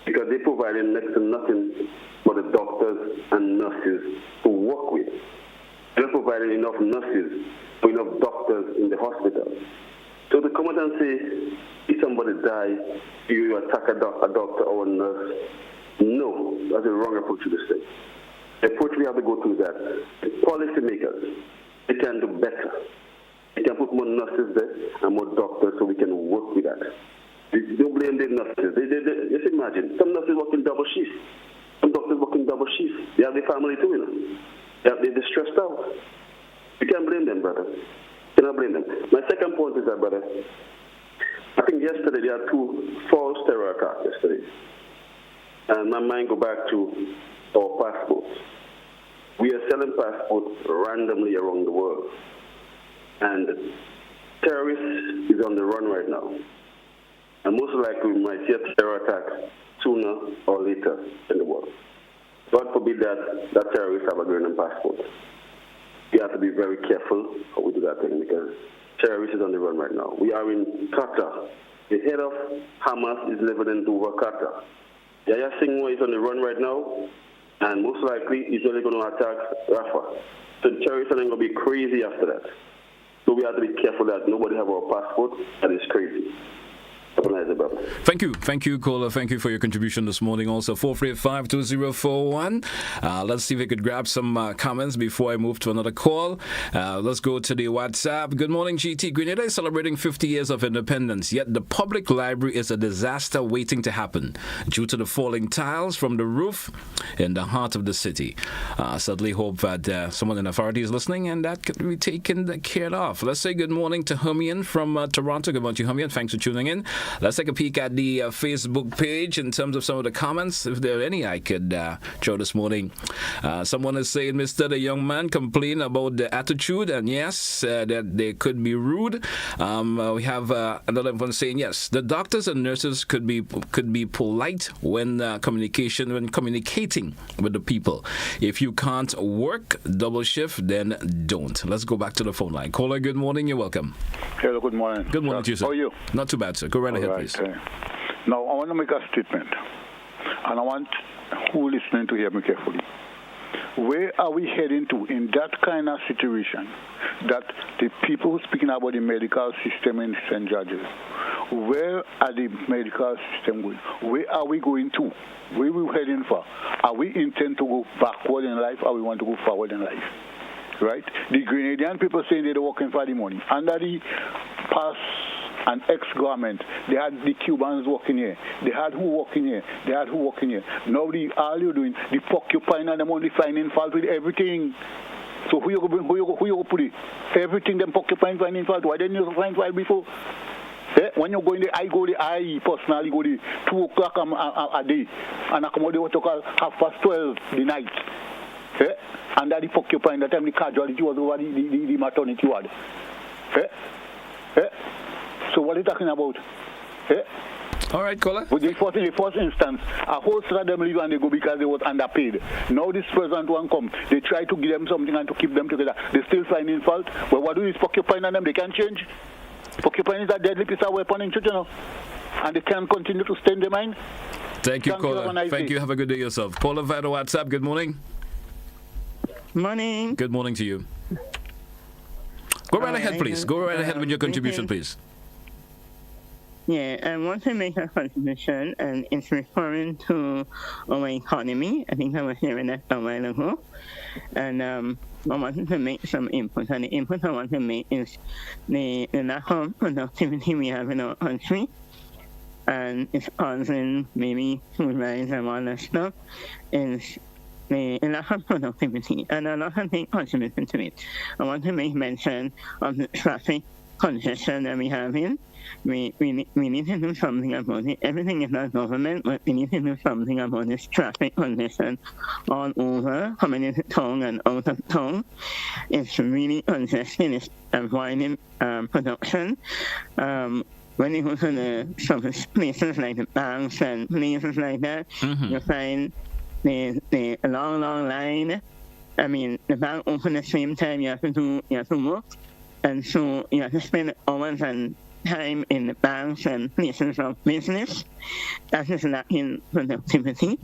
because they're providing next to nothing for the doctors and nurses to work with. They're not providing enough nurses or enough doctors in the hospital. So to come out and say, if somebody dies, you attack a doctor or a nurse, no, that's the wrong approach to this thing. The approach we have to go through that. The policy makers, they can do better. They can put more nurses there and more doctors so we can work with that. Don't blame the nurses. Just imagine, some nurses working double shifts. Some doctors working double shifts. They have their family too, you know. They're stressed out. You can't blame them, brother. You cannot blame them. My second point is that, brother, I think yesterday there are 2 false terror attacks yesterday. And my mind go back to our passports. We are selling passports randomly around the world. And terrorists is on the run right now. And most likely we might see a terror attack sooner or later in the world. God forbid that terrorists have a Ghanaian passport. We have to be very careful how we do that thing, because terrorists is on the run right now. We are in Qatar. The head of Hamas is living in Doha, Qatar. Yahya Sinwar is on the run right now, and most likely he's only going to attack Rafah. So the terrorists are going to be crazy after that. So we have to be careful that nobody have our passport that is crazy. Thank you, caller. Thank you for your contribution this morning. Also, 435-2041. Let's see if we could grab some comments before I move to another call. Let's go to the WhatsApp. Good morning, GT. Grenada is celebrating 50 years of independence, yet the public library is a disaster waiting to happen due to the falling tiles from the roof in the heart of the city. Certainly hope that someone in authority is listening and that could be taken care of. Let's say good morning to Hermione from Toronto. Good morning to Hermione. Thanks for tuning in. Let's take a peek at the Facebook page in terms of some of the comments, if there are any I could throw this morning. Someone is saying, Mr. The young man complained about the attitude, and yes, that they could be rude. We have another one saying, yes, the doctors and nurses could be polite when communicating with the people. If you can't work double shift, then don't. Let's go back to the phone line. Caller, good morning. You're welcome. Hello, good morning. Good morning to you, sir. How are you? Not too bad, sir. Go right ahead, please. Now, I want to make a statement, and I want who listening to hear me carefully. Where are we heading to in that kind of situation that the people who are speaking about the medical system in St. George's, where are the medical system going? Where are we going to? Where are we heading for? Are we intend to go backward in life, or we want to go forward in life? Right? The Grenadian people saying they're working for the money. Under the past and ex-government, they had the Cubans working here. They had who working here. They had who working here. Now all you're doing, the porcupine and them only finding fault with everything. So who you go put it? Everything them porcupine finding fault. Why didn't you find fault before? When you go in there, I personally go there 2 o'clock a day, and I come out there what you call 12:30 the night. And that the porcupine, that time the casualty was over the maternity ward. So what are you talking about? All right, caller. In the first instance, a whole set of them leave and they go because they were underpaid. Now this present one come, they try to give them something and to keep them together. They still finding fault. Well, what do this porcupine and them? They can't change. Porcupine is a deadly piece of weapon in church, you know. And they can't continue to stay in their mind. Thank you, caller. Thank you. Have a good day yourself. Caller via the WhatsApp. Good morning. Morning. Good morning to you. Go right ahead, please. Go right ahead with your contribution, please. Yeah, I want to make a contribution, and it's referring to our economy. I think I was hearing that a while ago. And I wanted to make some input. And the input I want to make is the lack of productivity we have in our country. And it's causing maybe food rise and all that stuff. Is the lack of productivity. And a lot of things contributing to it. I want to make mention of the traffic congestion that we have in. we need to do something about it. Everything is not government, but we need to do something about this traffic congestion all over, coming into town and out of town. It's really congested. It's avoiding production. When you go to some places like the banks and places like that, you find the long line. I mean, the bank open at the same time you have to work, and so you have to spend hours and time in the banks and places of business. That is lacking productivity.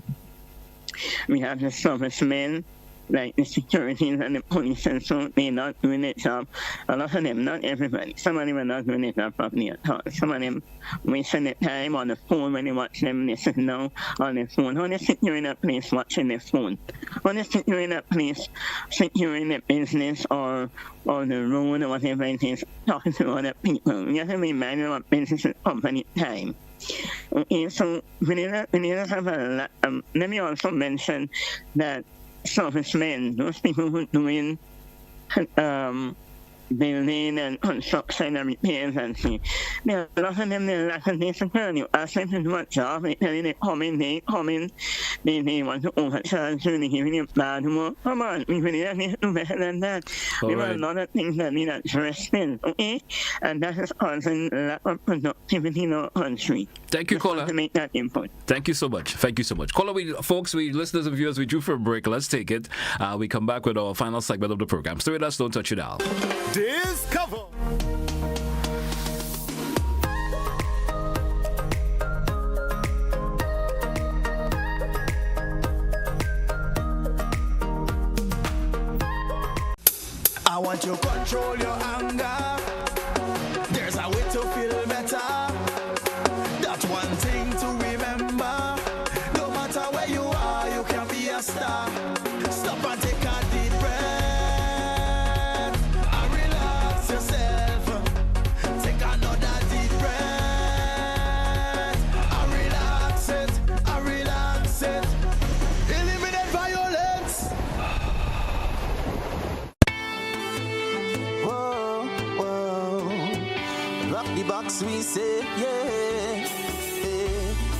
We have the servicemen, like the securities and the police, and so they're not doing their job. A lot of them, not everybody. Some of them are not doing their job properly at all. Some of them wasting their time on the phone when you watch them. They sit down on their phone. How they sit here in a place watching their phone? How they sit here in a place, sit here in their business or on the road or whatever it is, talking to other people? You have to be mindful of business and company time. Okay, so we need to have a lot. Let me also mention that servicemen, those people who are doing building and construction and repairs and see. There are a lot of them, they're lackadaisical. You ask them to do a job, they tell you they come in, they want to overcharge you, they give you bad work. Come on, we really need to do better than that. There are a lot of things that need addressed in, okay? And that is causing lack of productivity in our country. Thank you, caller. To make that input. Thank you so much. Caller, folks, listeners and viewers, we drew for a break. Let's take it. We come back with our final segment of the program. Stay with us, don't touch it out. Discover. I want you to control your anger. There's a way to feel better. That's one thing to remember. No matter where you are, you can be a star. Stop and take a deep breath and relax yourself. Take another deep breath and relax it. Eliminate violence. Rock the box, we say, yeah.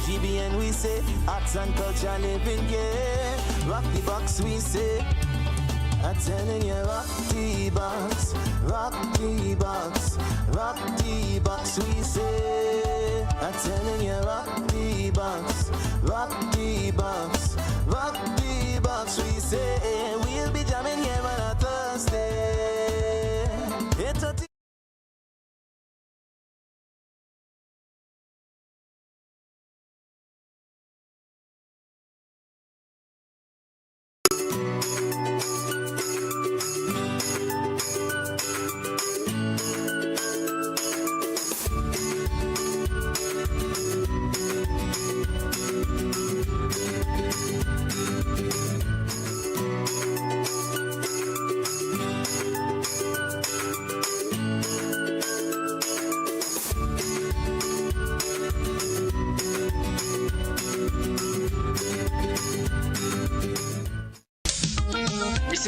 GBN, we say, arts and culture living, yeah. Rock the box, we say. I'm telling you, rock the box, rock the box, rock the box, we say. I'm telling you, rock the box, rock the box, rock the box, we say. We'll be jamming here on a Thursday.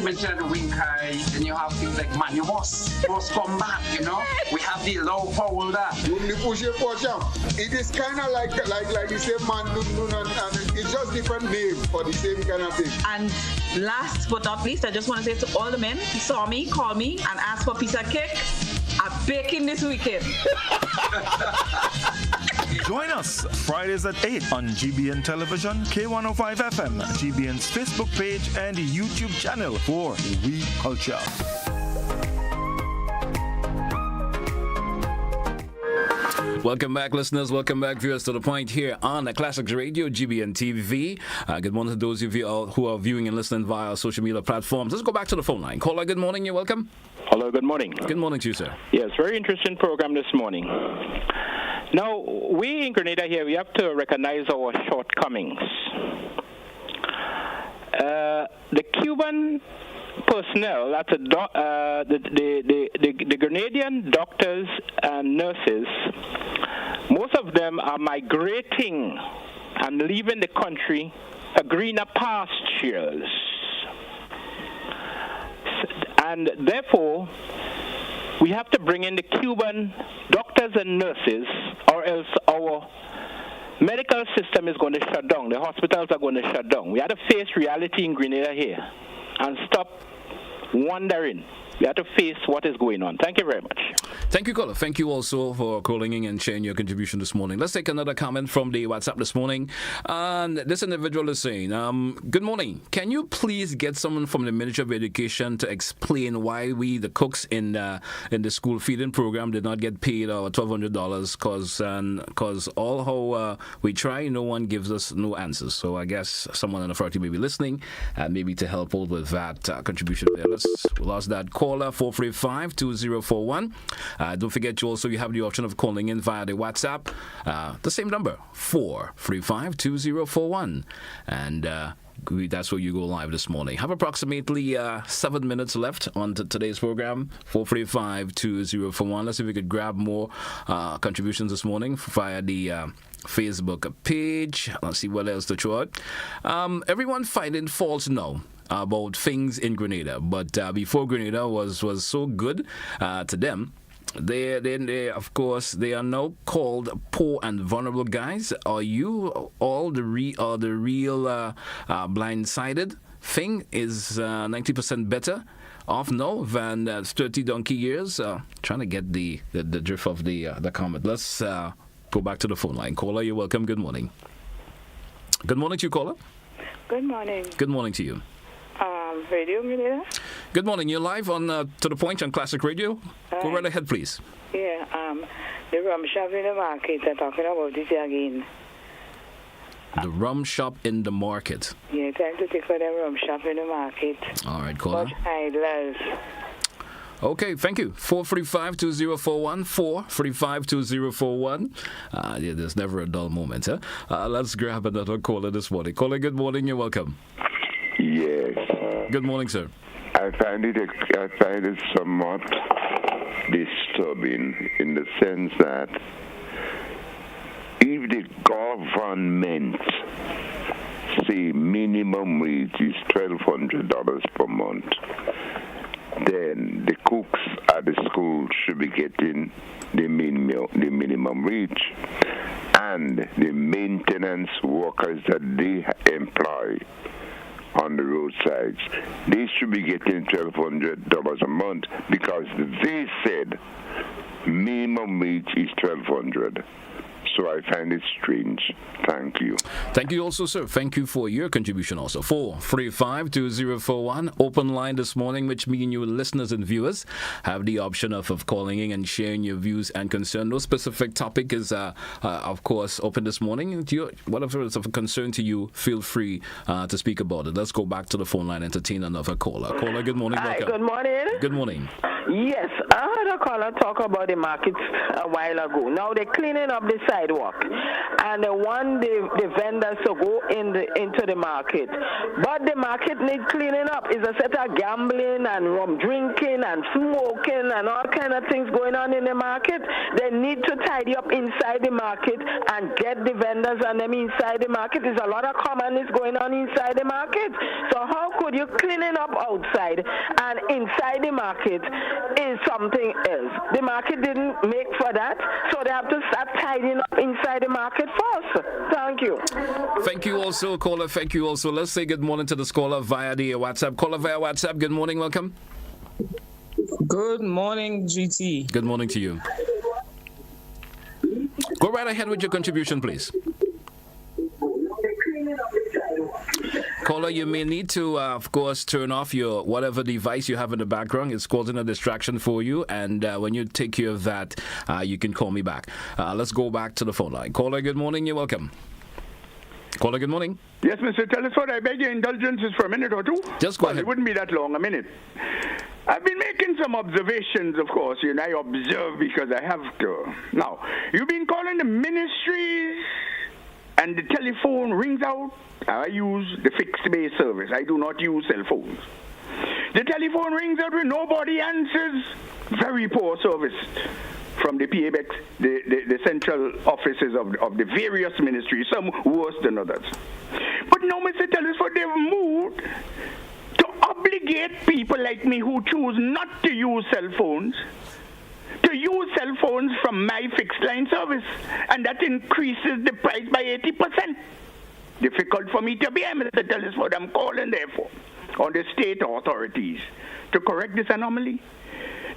Mention the wing carry, then you have things like man, you must come back, you know. We have the low power there. When you push your portion, it is kind of like the same man, and it's just different name for the same kind of thing. And last but not least, I just want to say to all the men who saw me, call me, and ask for a piece of cake. I'm baking this weekend. Join us Fridays at 8 on GBN Television, K105 FM, GBN's Facebook page, and YouTube channel for We Culture. Welcome back, listeners. Welcome back, viewers, to The Point here on the Classics Radio, GBN TV. Good morning to those of you who are viewing and listening via social media platforms. Let's go back to the phone line. Caller, good morning. You're welcome. Hello, good morning. Good morning to you, sir. Yes, very interesting program this morning. Now, we in Grenada here, we have to recognize our shortcomings. The Cuban personnel, that's the Grenadian doctors and nurses, most of them are migrating and leaving the country for greener pastures. And therefore, we have to bring in the Cuban doctors and nurses, or else our medical system is going to shut down. The hospitals are going to shut down. We have to face reality in Grenada here and stop wondering. We have to face what is going on. Thank you very much. Thank you, caller. Thank you also for calling in and sharing your contribution this morning. Let's take another comment from the WhatsApp this morning. And this individual is saying, good morning. Can you please get someone from the Ministry of Education to explain why we, the cooks in the school feeding program, did not get paid our $1,200 because all how we try, no one gives us no answers. So I guess someone in authority may be listening and maybe to help out with that contribution there. We lost that caller, 435-2041. Don't forget you have the option of calling in via the WhatsApp, the same number, 435-2041. And that's where you go live this morning. Have approximately 7 minutes left on today's program, 435-2041. Let's see if we could grab more contributions this morning via the Facebook page. Let's see what else to throw out. Everyone finding faults now about things in Grenada, but before Grenada was so good to them, they of course they are now called poor and vulnerable guys. Are you all the real blindsided thing is 90% better off now than 30 donkey years? Trying to get the drift of the comment. Let's go back to the phone line. Caller, you're welcome. Good morning. Good morning to you, caller. Good morning. Good morning to you. Radio Grenada. Good morning. You're live on To The Point on Classic Radio. Go right ahead, please. Yeah, the rum shop in the market. I'm talking about it again. The rum shop in the market. Yeah, time to take for the rum shop in the market. All right, caller. Much idlers. Okay, thank you. 435-2041, 435-2041. Yeah, there's never a dull moment, huh? Let's grab another caller this morning. Caller, good morning. You're welcome. Yes. Good morning, sir. I find it somewhat disturbing in the sense that if the government say minimum wage is $1,200 per month, then the cooks at the school should be getting the minimum wage, and the maintenance workers that they employ on the roadsides, they should be getting $1,200 a month because they said minimum wage is $1,200. So I find it strange. Thank you. Thank you also, sir. Thank you for your contribution also. 435-2041. Open line this morning, which means you listeners and viewers have the option of calling in and sharing your views and concerns. No specific topic is, of course, open this morning. Whatever is of concern to you, feel free to speak about it. Let's go back to the phone line and entertain another caller. Caller, good morning. Hi, welcome. good morning. Good morning. Yes, I heard a caller talk about the markets a while ago. Now they're cleaning up the sidewalk, and they want the vendors to go into the market. But the market needs cleaning up. It's a set of gambling and rum drinking and smoking and all kind of things going on in the market. They need to tidy up inside the market and get the vendors and them inside the market. There's a lot of commonness going on inside the market. So how could you cleaning up outside and inside the market is something else? The market didn't make for that, so they have to start tidying up inside the market first. Thank you. Thank you also, caller. Thank you also. Let's say good morning to the caller via the WhatsApp. Caller via WhatsApp. Good morning. Welcome. Good morning, GT. Good morning to you. Go right ahead with your contribution, please. Caller, you may need to, of course, turn off your whatever device you have in the background. It's causing a distraction for you, and when you take care of that, you can call me back. Let's go back to the phone line. Caller, good morning. You're welcome. Caller, good morning. Yes, Mr. Telesford, I beg your indulgences for a minute or two. Just go ahead. It wouldn't be that long, a minute. I've been making some observations, of course, and I observe because I have to. Now, you've been calling the ministries and the telephone rings out. I use the fixed base service. I do not use cell phones. The telephone rings out when nobody answers. Very poor service from the PABX, the central offices of the various ministries, some worse than others. But now, Mr. Telesford, they've moved to obligate people like me who choose not to use cell phones to use cell phones from my fixed line service, and that increases the price by 80%. Difficult for me to bear, Mr. Telesford. I'm calling, therefore, on the state authorities to correct this anomaly.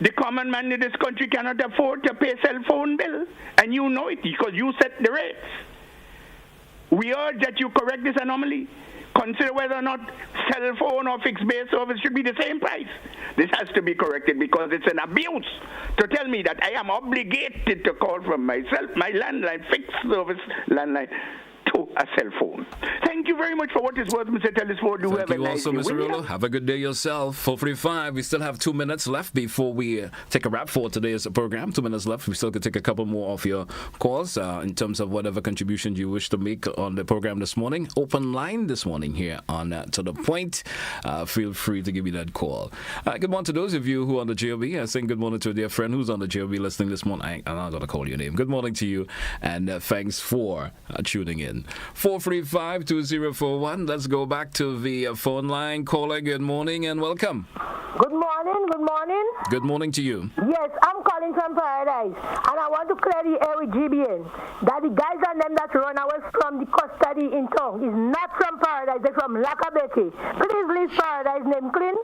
The common man in this country cannot afford to pay cell phone bill, and you know it because you set the rates. We urge that you correct this anomaly. Consider whether or not cell phone or fixed base service should be the same price. This has to be corrected because it's an abuse to tell me that I am obligated to call from myself, my landline, fixed service landline, to a cell phone. Thank you very much for what is worth, Mr. Telesford. Thank you also, Mr. Rulo. Have a good day yourself. 4:45. We still have 2 minutes left before we take a wrap for today's program. 2 minutes left. We still could take a couple more of your calls in terms of whatever contribution you wish to make on the program this morning. Open line this morning here on To The Point. Feel free to give me that call. Good morning to those of you who are on the JOB. I saying good morning to a dear friend who's on the JOB listening this morning. I'm not going to call your name. Good morning to you, and thanks for tuning in. 435-2041. Let's go back to the phone line. Caller, good morning and welcome. Good morning, good morning. Good morning to you. Yes, I'm calling from Paradise, and I want to clear the air with GBN that the guys and them that run away from the custody in town is not from Paradise, they're from Lakabeke. Please leave Paradise name clean.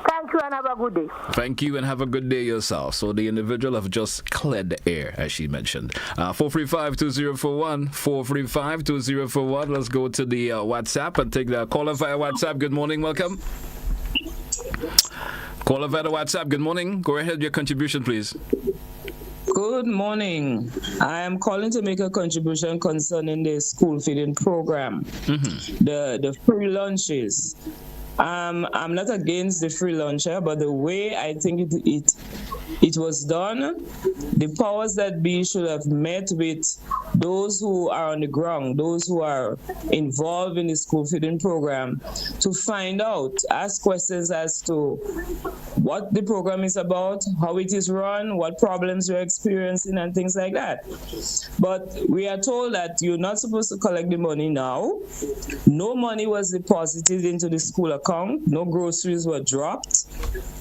Thank you and have a good day. Thank you and have a good day yourself. So the individual have just cleared the air, as she mentioned. 435-2041, 435-2041. Let's go to the WhatsApp and take the caller via WhatsApp. Good morning, welcome. Caller via WhatsApp, good morning. Go ahead, your contribution, please. Good morning. I am calling to make a contribution concerning the school feeding program, the free lunches. I'm not against the free luncher, but the way I think it was done, the powers that be should have met with those who are on the ground, those who are involved in the school feeding program, to find out, ask questions as to what the program is about, how it is run, what problems you're experiencing, and things like that. But we are told that you're not supposed to collect the money now. No money was deposited into the school account. No groceries were dropped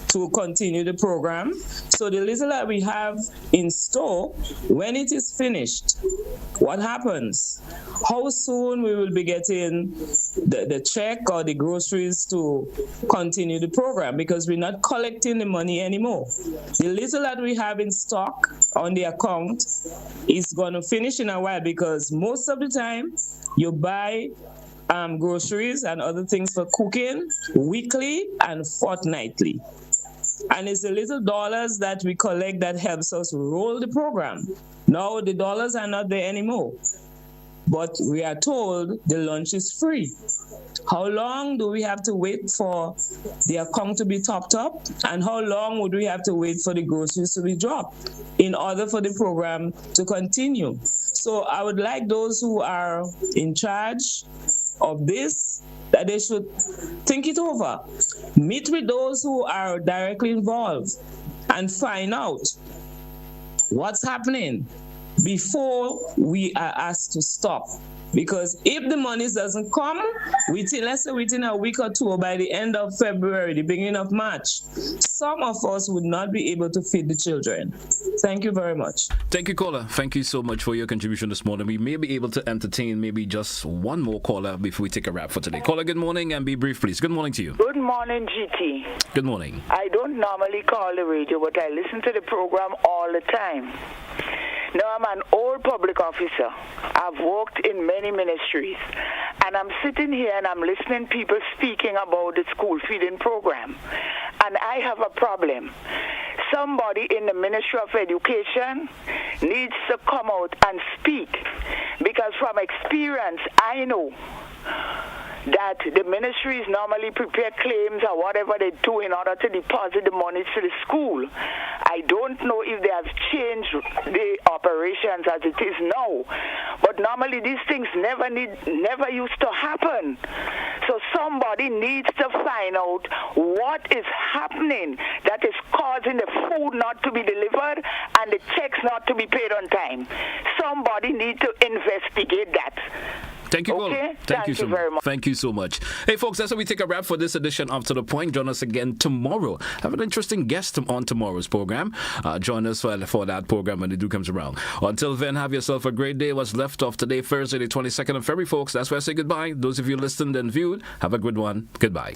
to continue the program. So the little that we have in store, when it is finished, what happens? How soon we will be getting the check or the groceries to continue the program, because we're not collecting the money anymore. The little that we have in stock on the account is going to finish in a while, because most of the time you buy groceries and other things for cooking weekly and fortnightly. And it's the little dollars that we collect that helps us roll the program. Now the dollars are not there anymore. But we are told the lunch is free. How long do we have to wait for the account to be topped up? And how long would we have to wait for the groceries to be dropped in order for the program to continue? So I would like those who are in charge of this, that they should think it over. Meet with those who are directly involved and find out what's happening before we are asked to stop. Because if the money doesn't come within a week or two, or by the end of February, the beginning of March, some of us would not be able to feed the children. Thank you very much. Thank you, caller. Thank you so much for your contribution this morning. We may be able to entertain maybe just one more caller before we take a wrap for today. Caller, good morning, and be brief, please. Good morning to you. Good morning, GT. Good morning. I don't normally call the radio, but I listen to the program all the time. Now, I'm an old public officer. I've worked in many ministries. And I'm sitting here and I'm listening to people speaking about the school feeding program. And I have a problem. Somebody in the Ministry of Education needs to come out and speak. Because from experience, I know that the ministries normally prepare claims or whatever they do in order to deposit the money to the school. I don't know if they have changed the operations as it is now, but normally these things never used to happen. So somebody needs to find out what is happening that is causing the food not to be delivered and the checks not to be paid on time. Somebody needs to investigate that. Thank you, Okay? Thank you so very much. Thank you so much. Hey, folks, that's how we take a wrap for this edition of To The Point. Join us again tomorrow. Have an interesting guest on tomorrow's program. Join us for that program when the do comes around. Until then, have yourself a great day. What's left of today, Thursday, the 22nd of February, folks. That's where I say goodbye. Those of you listened and viewed, have a good one. Goodbye.